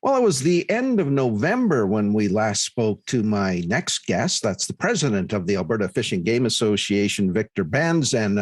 Well, it was the end of November when we last spoke to my next guest. That's the president of the Alberta Fish and Game Association, Victor Benz. And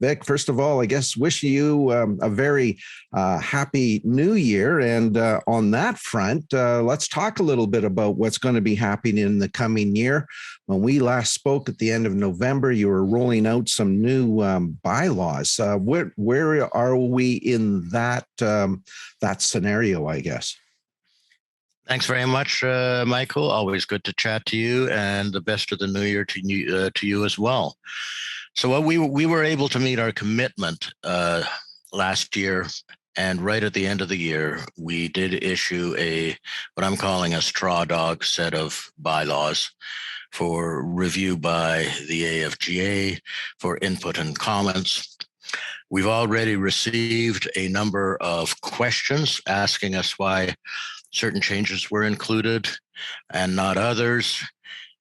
Vic, first of all, I guess wish you a very happy new year. And on that front, let's talk a little bit about what's going to be happening in the coming year. When we last spoke at the end of November, you were rolling out some new bylaws. Where are we in that scenario, I guess? Thanks very much, Michael. Always good to chat to you, and the best of the new year to you as well. So we were able to meet our commitment last year, and right at the end of the year, we did issue what I'm calling a straw dog set of bylaws for review by the AFGA for input and comments. We've already received a number of questions asking us why certain changes were included and not others.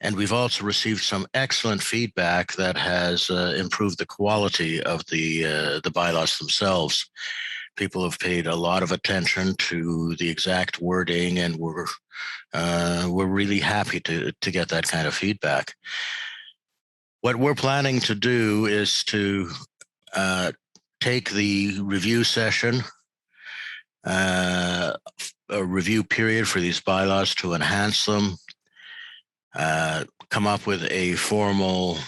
And we've also received some excellent feedback that has improved the quality of the bylaws themselves. People have paid a lot of attention to the exact wording, and we're really happy to get that kind of feedback. What we're planning to do is to take the review session, a review period for these bylaws to enhance them, come up with a formal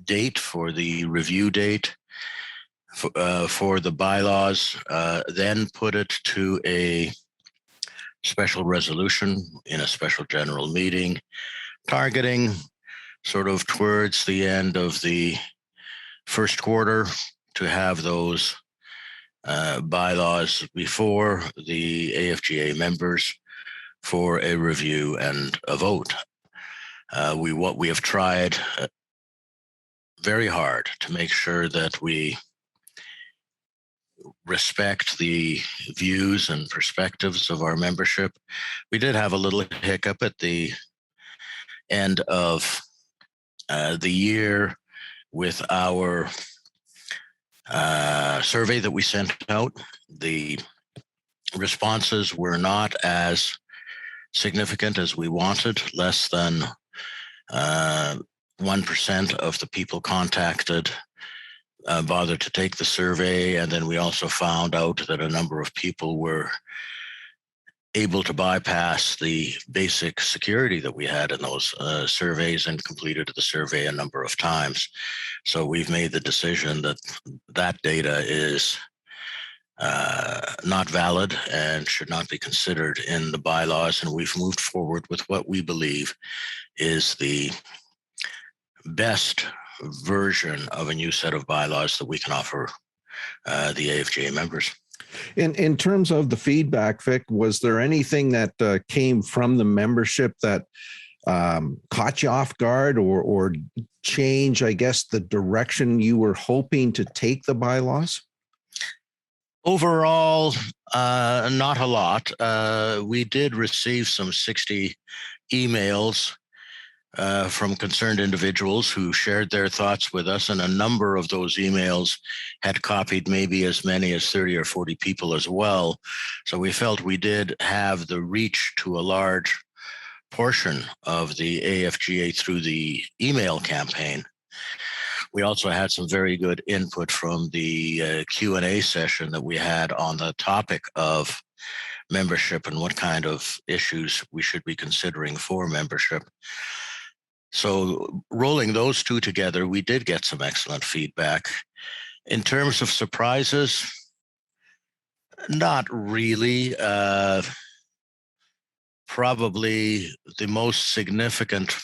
date for the review date for the bylaws, then put it to a special resolution in a special general meeting, targeting sort of towards the end of the first quarter to have those bylaws before the AFGA members for a review and a vote. We have tried very hard to make sure that we respect the views and perspectives of our membership. We did have a little hiccup at the end of the year with our survey that we sent out. The responses were not as significant as we wanted. Less than 1% of the people contacted bothered to take the survey. And then we also found out that a number of people were able to bypass the basic security that we had in those surveys and completed the survey a number of times. So we've made the decision that that data is not valid and should not be considered in the bylaws. And we've moved forward with what we believe is the best version of a new set of bylaws that we can offer the AFGA members. In terms of the feedback, Vic, was there anything that came from the membership that caught you off guard or change, I guess, the direction you were hoping to take the bylaws? Overall, not a lot. We did receive some 60 emails from concerned individuals who shared their thoughts with us, and a number of those emails had copied maybe as many as 30 or 40 people as well. So we felt we did have the reach to a large portion of the AFGA through the email campaign. We also had some very good input from the Q&A session that we had on the topic of membership and what kind of issues we should be considering for membership. So rolling those two together, we did get some excellent feedback. In terms of surprises, not really. Probably the most significant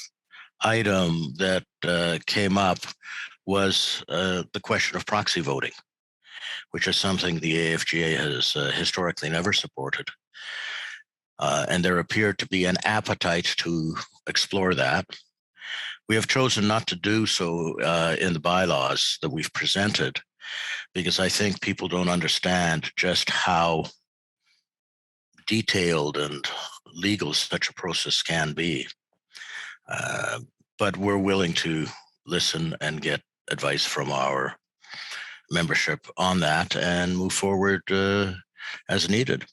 item that came up was the question of proxy voting, which is something the AFGA has historically never supported. And there appeared to be an appetite to explore that. We have chosen not to do so in the bylaws that we've presented, because I think people don't understand just how detailed and legal such a process can be. But we're willing to listen and get advice from our membership on that and move forward as needed.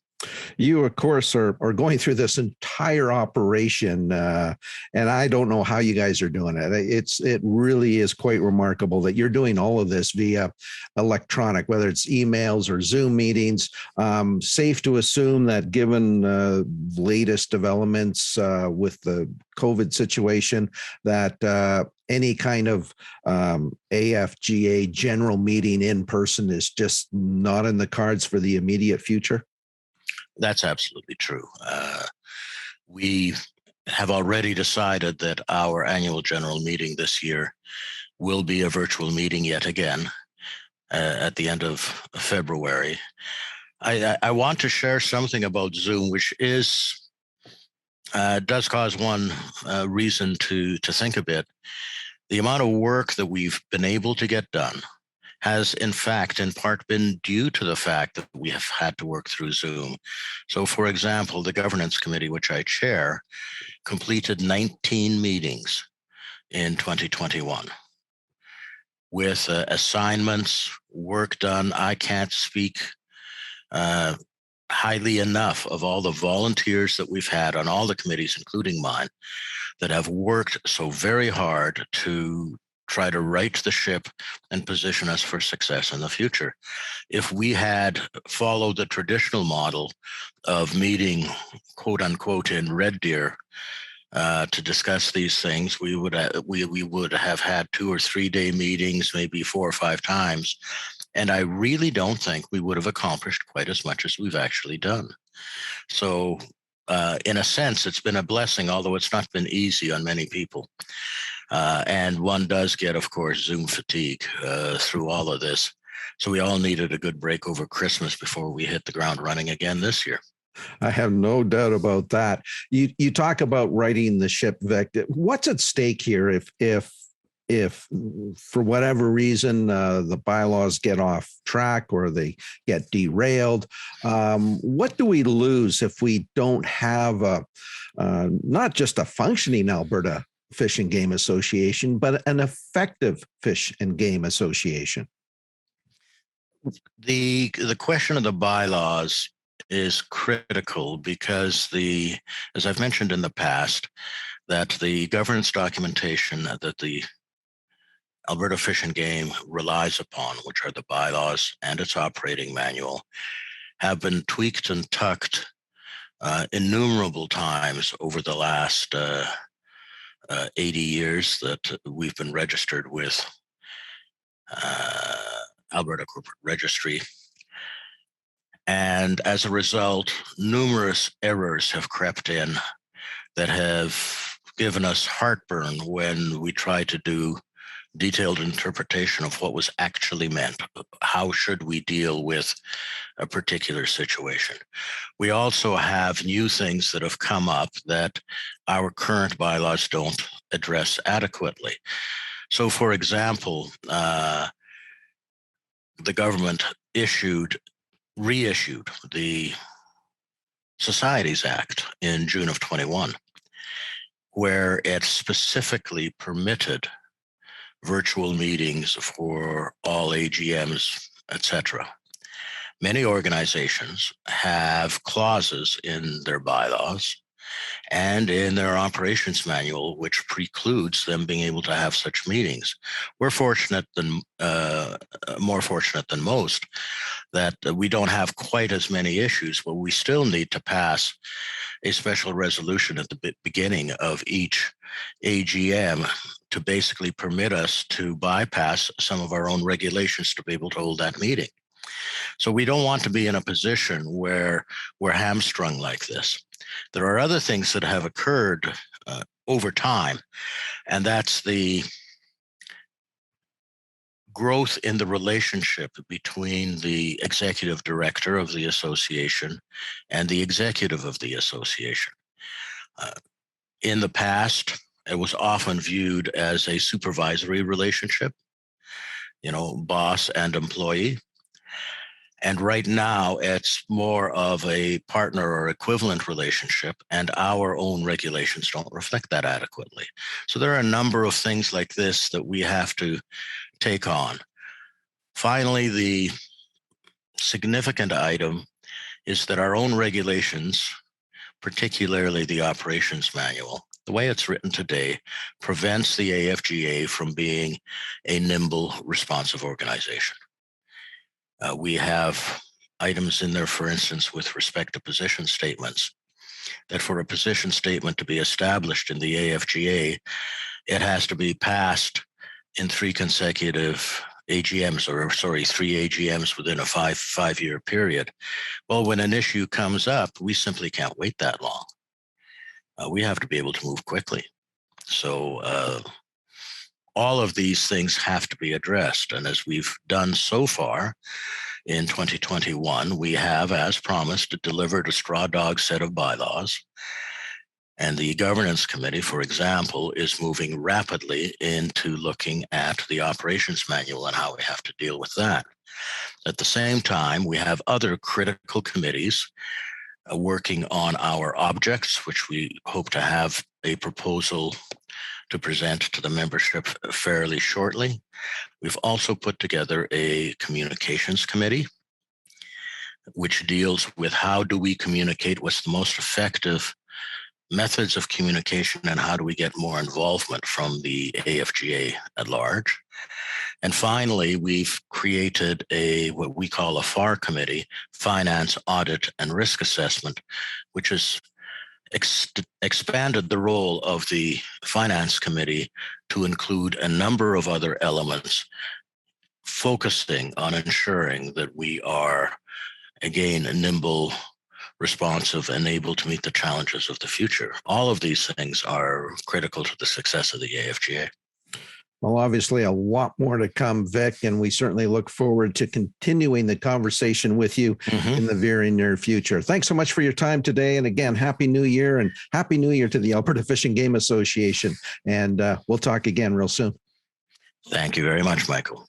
You, of course, are going through this entire operation, and I don't know how you guys are doing it. It really is quite remarkable that you're doing all of this via electronic, whether it's emails or Zoom meetings. Safe to assume that, given latest developments with the COVID situation, that any kind of AFGA general meeting in person is just not in the cards for the immediate future? That's absolutely true. We have already decided that our annual general meeting this year will be a virtual meeting yet again at the end of February. I want to share something about Zoom, which does cause one reason to think a bit. The amount of work that we've been able to get done has in fact, in part, been due to the fact that we have had to work through Zoom. So, for example, the governance committee, which I chair, completed 19 meetings in 2021 with assignments, work done. I can't speak highly enough of all the volunteers that we've had on all the committees, including mine, that have worked so very hard to try to right the ship and position us for success in the future. If we had followed the traditional model of meeting, quote unquote, in Red Deer to discuss these things, we would have had 2 or 3 day meetings, maybe 4 or 5 times. And I really don't think we would have accomplished quite as much as we've actually done. So in a sense, it's been a blessing, although it's not been easy on many people. And one does get, of course, Zoom fatigue through all of this. So we all needed a good break over Christmas before we hit the ground running again this year. I have no doubt about that. You talk about righting the ship, Vic. What's at stake here if for whatever reason the bylaws get off track or they get derailed? What do we lose if we don't have not just a functioning Alberta Fish and Game Association, but an effective Fish and Game Association? The question of the bylaws is critical because as I've mentioned in the past, that the governance documentation that the Alberta Fish and Game relies upon, which are the bylaws and its operating manual, have been tweaked and tucked innumerable times over the last 80 years that we've been registered with Alberta Corporate Registry. And as a result, numerous errors have crept in that have given us heartburn when we try to do detailed interpretation of what was actually meant. How should we deal with a particular situation? We also have new things that have come up that our current bylaws don't address adequately. So, for example, the government reissued the Societies Act in June of 21, where it specifically permitted virtual meetings for all AGMs, etc. Many organizations have clauses in their bylaws and in their operations manual which precludes them being able to have such meetings. We're more fortunate than most that we don't have quite as many issues, but we still need to pass a special resolution at the beginning of each AGM to basically permit us to bypass some of our own regulations to be able to hold that meeting. So we don't want to be in a position where we're hamstrung like this. There are other things that have occurred over time, and that's the growth in the relationship between the executive director of the association and the executive of the association. In the past, it was often viewed as a supervisory relationship, boss and employee. And right now, it's more of a partner or equivalent relationship, and our own regulations don't reflect that adequately. So there are a number of things like this that we have to take on. Finally, the significant item is that our own regulations, particularly the operations manual, the way it's written today, prevents the AFGA from being a nimble, responsive organization. We have items in there, for instance, with respect to position statements, that for a position statement to be established in the AFGA, it has to be passed in three consecutive AGMs, or sorry, three AGMs within a five-year period. Well, when an issue comes up, we simply can't wait that long. We have to be able to move quickly. So all of these things have to be addressed. And as we've done so far in 2021, we have, as promised, delivered a straw dog set of bylaws. And the governance committee, for example, is moving rapidly into looking at the operations manual and how we have to deal with that. At the same time, we have other critical committees working on our objects, which we hope to have a proposal to present to the membership fairly shortly. We've also put together a communications committee, which deals with how do we communicate, what's the most effective methods of communication, and how do we get more involvement from the AFGA at large. And finally, we've created what we call a FAR committee, Finance, Audit, and Risk Assessment, which has expanded the role of the Finance Committee to include a number of other elements, focusing on ensuring that we are, again, nimble, responsive, and able to meet the challenges of the future. All of these things are critical to the success of the AFGA. Well, obviously a lot more to come, Vic, and we certainly look forward to continuing the conversation with you in the very near future. Thanks so much for your time today. And again, Happy New Year, and Happy New Year to the Alberta Fish and Game Association. And we'll talk again real soon. Thank you very much, Michael.